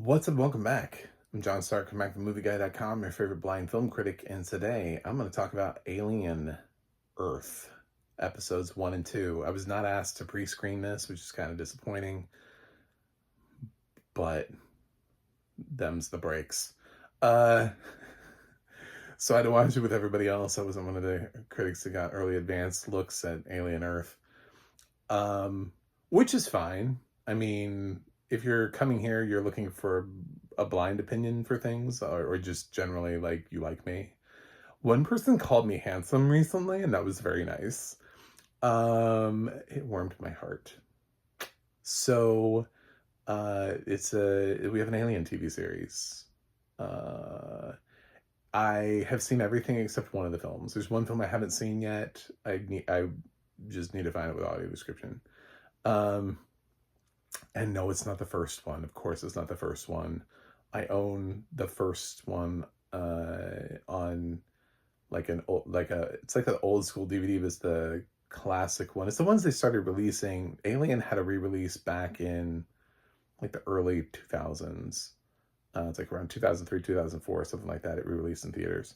What's up? Welcome back. I'm John Stark, come back from MovieGuy.com, your favorite blind film critic, and today I'm going to talk about Alien Earth, episodes 1 and 2. I was not asked to pre-screen this, which is kind of disappointing, but them's the breaks. Uh, so I had to watch it with everybody else. I wasn't one of the critics that got early advanced looks at Alien Earth, which is fine. I mean, if you're coming here, you're looking for a blind opinion for things, or just generally like you like me. One person called me handsome recently, and that was very nice. It warmed my heart. So, we have an Alien TV series. I have seen everything except one of the films. There's one film I haven't seen yet. I just need to find it with audio description. And no, it's not the first one. Of course, it's not the first one. I own the first one on it's like an old school DVD, but it's the classic one. It's the ones they started releasing. Alien had a re-release back in like the early 2000s. It's like around 2003, 2004, something like that. It re-released in theaters.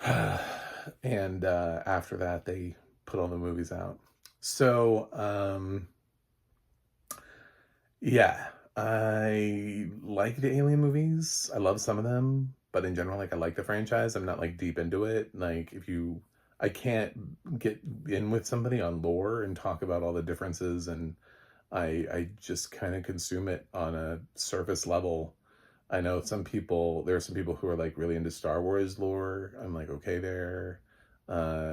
And after that, they put all the movies out. So, yeah, I like the Alien movies. I love some of them, but in general, like I like the franchise. I'm not like deep into it. Like I can't get in with somebody on lore and talk about all the differences, and I just kind of consume it on a surface level. I know there are some people who are like really into Star Wars lore. I'm like, okay, there.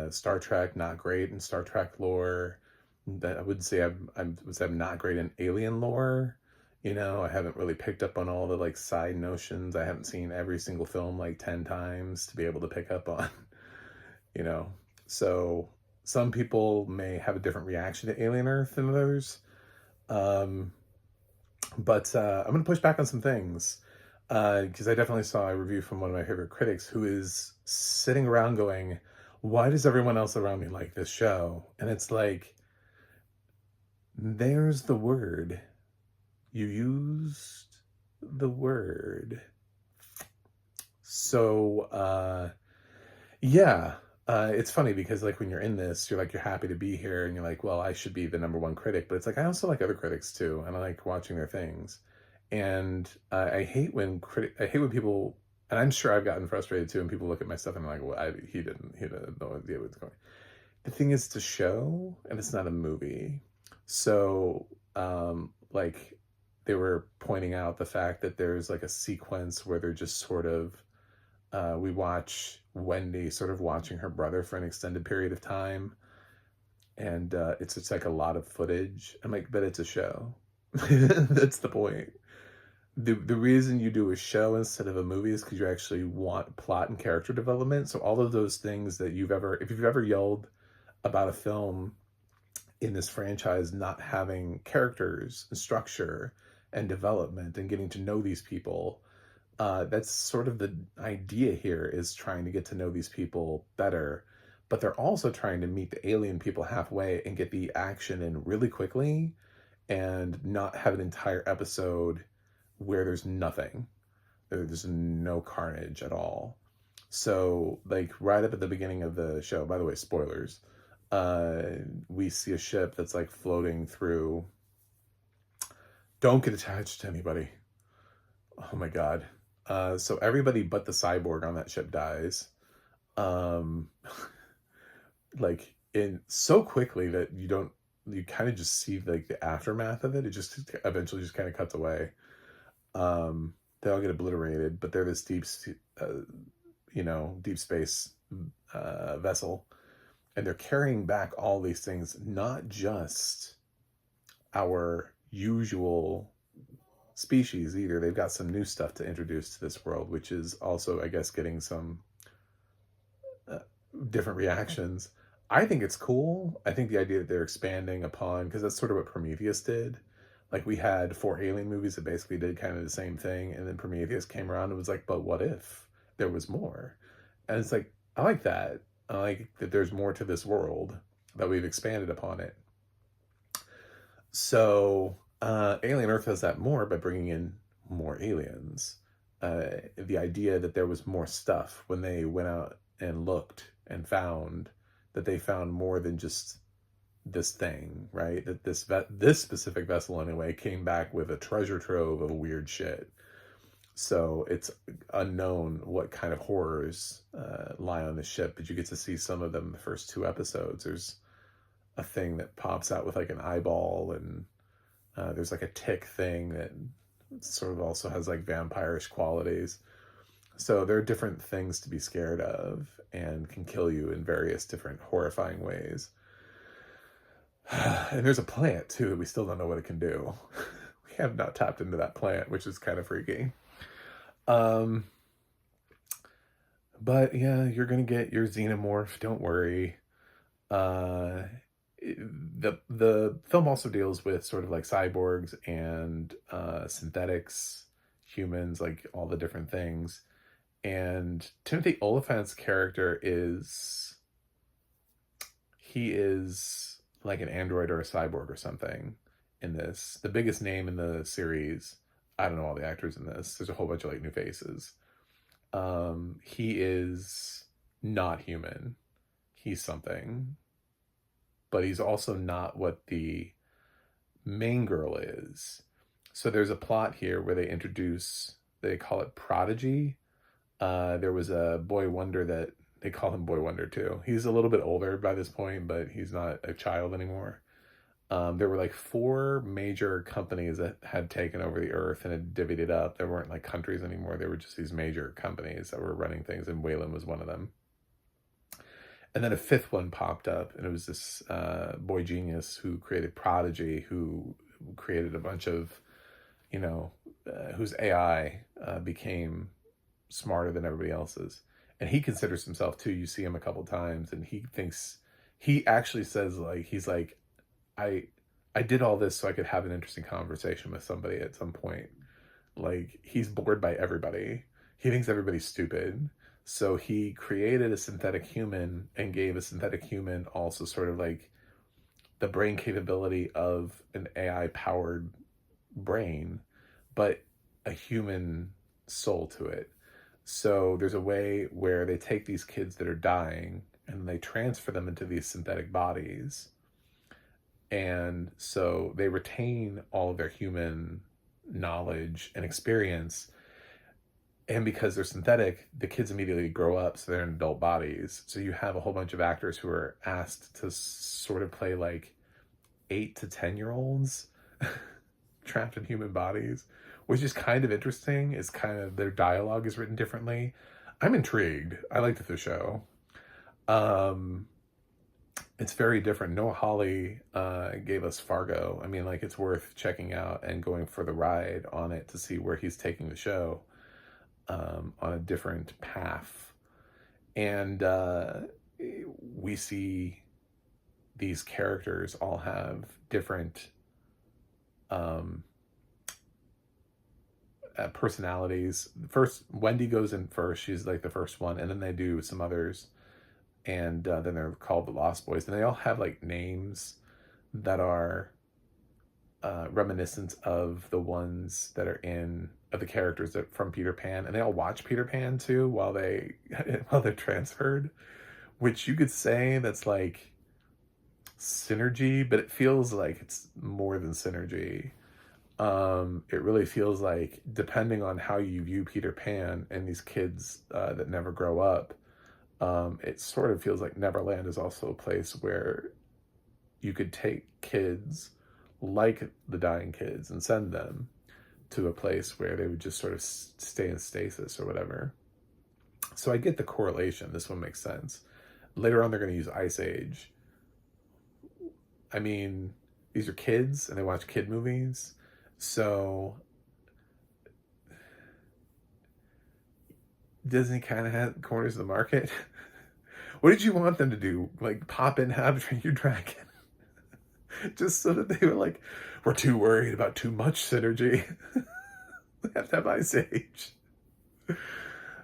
Star Trek, not great in Star Trek lore. That I would say I'm not great in alien lore. I haven't really picked up on all the like side notions. I haven't seen every single film like 10 times to be able to pick up on, you know. So some people may have a different reaction to Alien Earth than others. Um, but I'm gonna push back on some things. Because I definitely saw a review from one of my favorite critics who is sitting around going, why does everyone else around me like this show? And it's like, there's the word. You used the word. So, yeah. It's funny because like when you're in this, you're happy to be here and you're like, well, I should be the number one critic. But it's like, I also like other critics too. And I like watching their things. And I hate when people, and I'm sure I've gotten frustrated too, and people look at my stuff and I'm like, well, he didn't no idea what's going. The thing is, it's a show and it's not a movie. So, like they were pointing out the fact that there's like a sequence where they're just sort of, we watch Wendy sort of watching her brother for an extended period of time. And it's like a lot of footage. I'm like, but it's a show. That's the point. The reason you do a show instead of a movie is because you actually want plot and character development. So all of those things that if you've ever yelled about a film in this franchise not having characters and structure and development and getting to know these people, that's sort of the idea here, is trying to get to know these people better. But they're also trying to meet the alien people halfway and get the action in really quickly and not have an entire episode where there's nothing. There's no carnage at all. So, like, right up at the beginning of the show, by the way, spoilers, we see a ship that's like floating through. Don't get attached to anybody. Oh my God. So everybody but the cyborg on that ship dies. Um, like in so quickly that you kind of just see like the aftermath of it. It just eventually just kind of cuts away. They all get obliterated, but they're this deep space vessel, and they're carrying back all these things, not just our usual species either. They've got some new stuff to introduce to this world, which is also, I guess, getting some different reactions. I think it's cool. I think the idea that they're expanding upon, because that's sort of what Prometheus did. Like, we had 4 alien movies that basically did kind of the same thing, and then Prometheus came around and was like, but what if there was more? And it's like, I like that. I like that there's more to this world, that we've expanded upon it. So Alien Earth has that more by bringing in more aliens. The idea that there was more stuff when they went out and looked and found that they found more than just this thing, right? That this specific vessel anyway came back with a treasure trove of weird shit. So it's unknown what kind of horrors lie on the ship, but you get to see some of them in the first 2 episodes. There's a thing that pops out with like an eyeball, and there's like a tick thing that sort of also has like vampirish qualities. So there are different things to be scared of and can kill you in various different horrifying ways. And there's a plant too that we still don't know what it can do. We have not tapped into that plant, which is kind of freaky. But yeah, you're gonna get your xenomorph, don't worry. The film also deals with sort of like cyborgs and synthetics, humans, like all the different things. And Timothy Olyphant's character he is like an android or a cyborg or something in this. The biggest name in the series, I don't know all the actors in this. There's a whole bunch of like new faces. He is not human. He's something. But he's also not what the main girl is. So there's a plot here where they call it Prodigy. There was a Boy Wonder that they call him Boy Wonder too. He's a little bit older by this point, but he's not a child anymore. There were like 4 major companies that had taken over the earth and had divvied it up. There weren't like countries anymore. There were just these major companies that were running things, and Wayland was one of them. And then a 5th one popped up, and it was this boy genius who created Prodigy, who created a bunch of, whose AI became smarter than everybody else's. And he considers himself too. You see him a couple times, and he actually says, like, he's like, I did all this so I could have an interesting conversation with somebody at some point. Like, he's bored by everybody. He thinks everybody's stupid. So he created a synthetic human and gave a synthetic human also sort of like the brain capability of an AI powered brain, but a human soul to it. So there's a way where they take these kids that are dying and they transfer them into these synthetic bodies. And so they retain all of their human knowledge and experience. And because they're synthetic, the kids immediately grow up, so they're in adult bodies. So you have a whole bunch of actors who are asked to sort of play like 8 to 10-year-olds trapped in human bodies, which is kind of interesting. It's kind of, their dialogue is written differently. I'm intrigued. I liked the show. It's very different. Noah Hawley gave us Fargo. I mean, like, it's worth checking out and going for the ride on it to see where he's taking the show. On a different path. And we see these characters all have different personalities. First, Wendy goes in first. She's like the first one, and then they do some others, and then they're called the Lost Boys, and they all have like names that are reminiscent of the ones that are of the characters that from Peter Pan, and they all watch Peter Pan too while they're transferred, which you could say that's like synergy, but it feels like it's more than synergy. It really feels like, depending on how you view Peter Pan and these kids that never grow up, it sort of feels like Neverland is also a place where you could take kids like the dying kids and send them to a place where they would just sort of stay in stasis or whatever. So I get the correlation. This one makes sense. Later on, they're going to use Ice Age. I mean, these are kids and they watch kid movies. So Disney kind of had corners of the market. What did you want them to do? Like, pop in How to Train Your Dragon? Just so that they were like, we're too worried about too much synergy. We have to have Ice Age.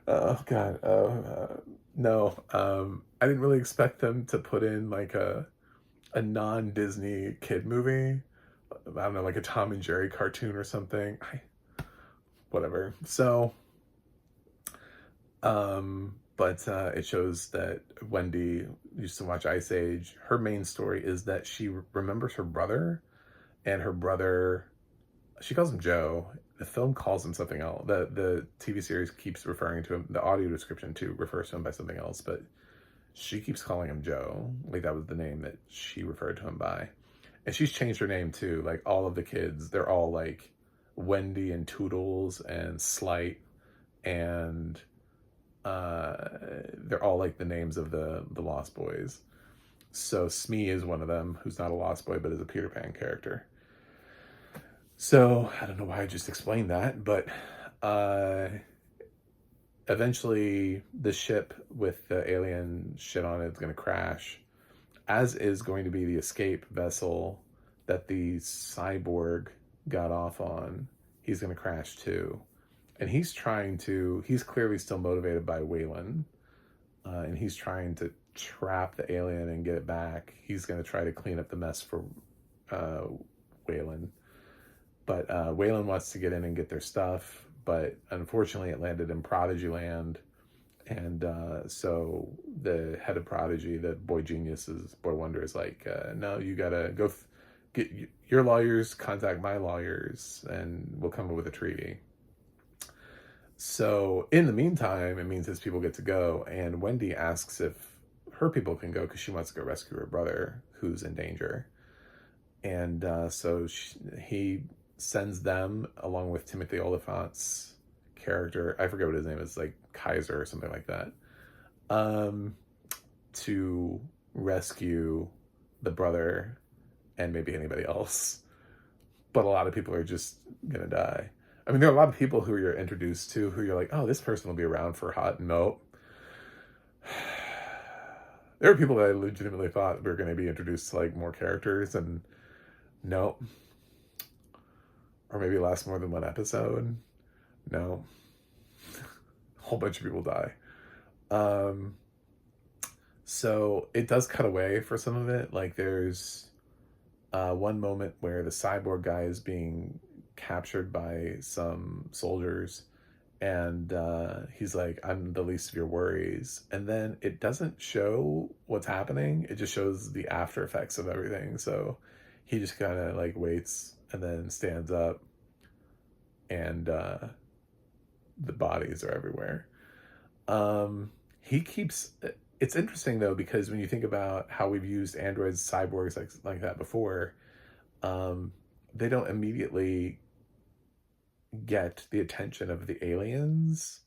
Oh, God. No. I didn't really expect them to put in like a non-Disney kid movie. I don't know, like a Tom and Jerry cartoon or something. whatever. So, but it shows that Wendy used to watch Ice Age. Her main story is that she remembers her brother, and her brother, she calls him Joe. The film calls him something else. The TV series keeps referring to him. The audio description too refers to him by something else, but she keeps calling him Joe. Like that was the name that she referred to him by. And she's changed her name too. Like all of the kids, they're all like Wendy and Toodles and Slight, and they're all like the names of the Lost Boys. So Smee is one of them, who's not a Lost Boy but is a Peter Pan character. So I don't know why I just explained that, but eventually the ship with the alien shit on it is going to crash, as is going to be the escape vessel that the cyborg got off on. He's going to crash too. And he's clearly still motivated by Waylon. And he's trying to trap the alien and get it back. He's going to try to clean up the mess for Waylon. But Waylon wants to get in and get their stuff. But unfortunately, it landed in Prodigy Land. And so the head of Prodigy, the Boy Genius's Boy Wonder, is like, no, you gotta go get your lawyers, contact my lawyers, and we'll come up with a treaty. So in the meantime, it means his people get to go, and Wendy asks if her people can go because she wants to go rescue her brother who's in danger. And so he sends them along with Timothy Olyphant's character, I forget what his name is, like Kaiser or something like that, to rescue the brother and maybe anybody else. But a lot of people are just gonna die. I mean, there are a lot of people who you're introduced to who you're like, oh, this person will be around for hot. Nope. There are people that I legitimately thought were going to be introduced to like more characters, and nope. Or maybe last more than one episode. No. A whole bunch of people die. So it does cut away for some of it. Like there's one moment where the cyborg guy is being captured by some soldiers, and he's like, I'm the least of your worries. And then it doesn't show what's happening. It just shows the after effects of everything. So he just kind of like waits and then stands up, and the bodies are everywhere. It's interesting though, because when you think about how we've used androids, cyborgs like that before, they don't immediately get the attention of the aliens.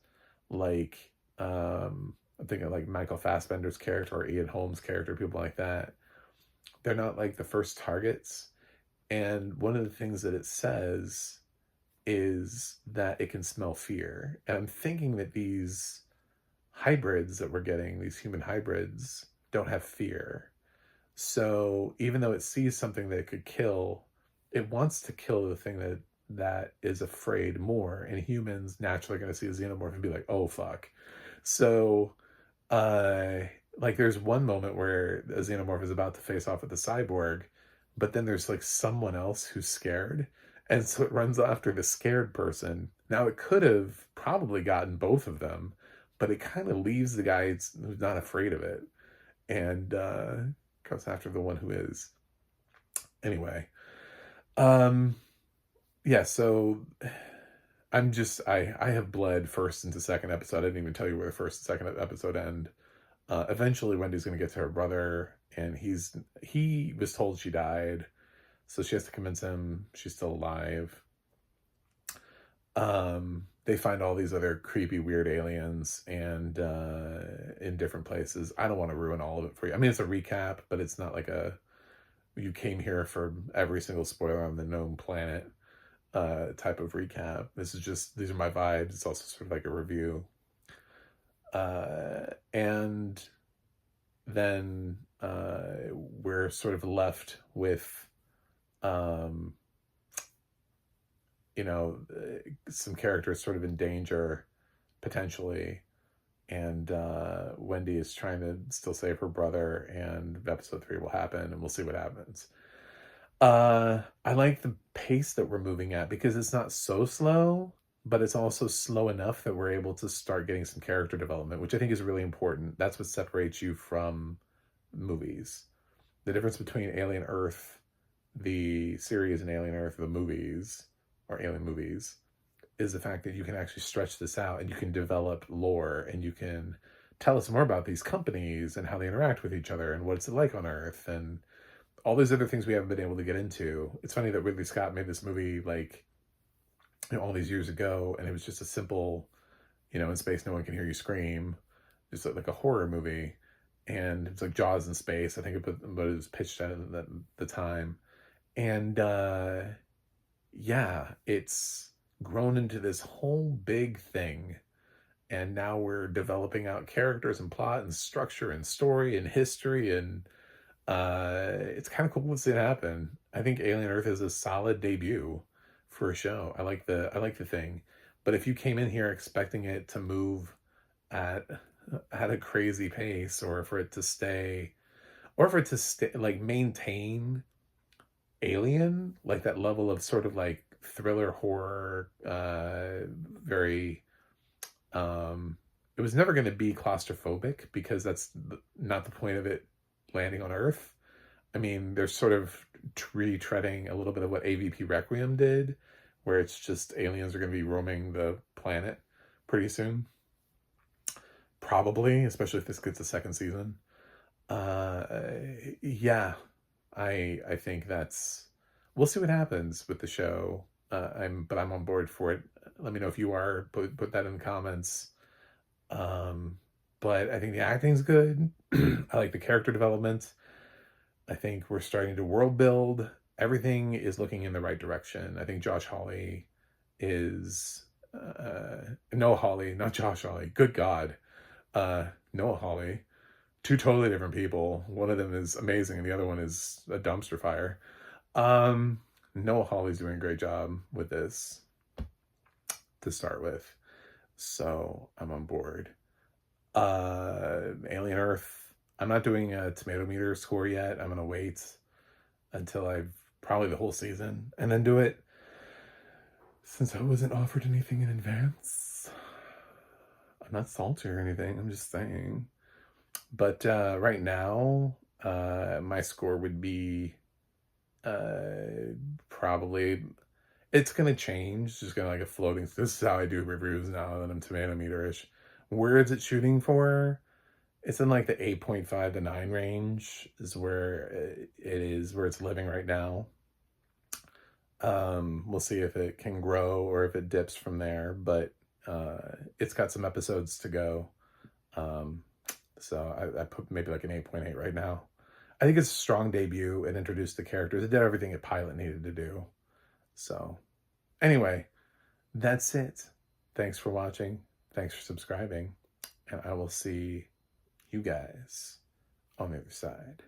Like, I'm thinking like Michael Fassbender's character or Ian Holmes' character, people like that. They're not like the first targets. And one of the things that it says is that it can smell fear. And I'm thinking that these hybrids that we're getting, these human hybrids, don't have fear. So even though it sees something that it could kill, it wants to kill the thing that is afraid more. And humans naturally are going to see a xenomorph and be like, oh fuck. So like there's one moment where a xenomorph is about to face off with the cyborg, but then there's like someone else who's scared, and so it runs after the scared person. Now it could have probably gotten both of them, but it kind of leaves the guy who's not afraid of it, and goes after the one who is. Anyway, yeah, so I have bled first into second episode. I didn't even tell you where the first and second episode end. Eventually Wendy's going to get to her brother, and he was told she died, so she has to convince him she's still alive. They find all these other creepy, weird aliens and in different places. I don't want to ruin all of it for you. I mean, it's a recap, but it's not like you came here for every single spoiler on the known planet type of recap. This is just, these are my vibes. It's also sort of like a review. And then we're sort of left with some characters sort of in danger potentially, and Wendy is trying to still save her brother, and episode 3 will happen, and we'll see what happens. I like the pace that we're moving at, because it's not so slow, but it's also slow enough that we're able to start getting some character development, which I think is really important. That's what separates you from movies. The difference between Alien Earth, the series, and Alien Earth, the movies, or Alien movies, is the fact that you can actually stretch this out and you can develop lore and you can tell us more about these companies and how they interact with each other and what it's like on Earth and all these other things we haven't been able to get into. It's funny that Ridley Scott made this movie like, you know, all these years ago, and it was just a simple, you know, in space no one can hear you scream, just like a horror movie, and it's like Jaws in space. I think it was pitched at the time, and yeah, it's grown into this whole big thing, and now we're developing out characters and plot and structure and story and history, and it's kind of cool to see it happen. I think Alien Earth is a solid debut for a show. I like the thing. But if you came in here expecting it to move at a crazy pace, or for it to stay like maintain Alien, like that level of sort of like thriller horror, very it was never going to be claustrophobic because that's not the point of it landing on Earth. I mean, there's sort of retreading a little bit of what AVP Requiem did, where it's just aliens are going to be roaming the planet pretty soon. Probably, especially if this gets a second season. Uh, yeah, I think that's. We'll see what happens with the show. I'm on board for it. Let me know if you are. Put that in the comments. Um, but I think the acting's good. I like the character development. I think we're starting to world build. Everything is looking in the right direction. I think Josh Hawley is Noah Hawley, not Josh Hawley. Good God, Noah Hawley. Two totally different people. One of them is amazing, and the other one is a dumpster fire. Noah Hawley's doing a great job with this to start with, so I'm on board. Alien Earth. I'm not doing a tomato meter score yet. I'm gonna wait until I've probably the whole season and then do it, since I wasn't offered anything in advance. I'm not salty or anything. I'm just saying. But right now, my score would be probably, it's gonna change. Just gonna like a floating. This is how I do reviews now that I'm tomato meter-ish. Where is it shooting for? It's in like the 8.5 to 9 range is where it is, where it's living right now. We'll see if it can grow or if it dips from there, but it's got some episodes to go. So I put maybe like an 8.8 right now. I think it's a strong debut. It introduced the characters. It did everything a pilot needed to do. So anyway, that's it. Thanks for watching. Thanks for subscribing. And I will see you guys on the other side.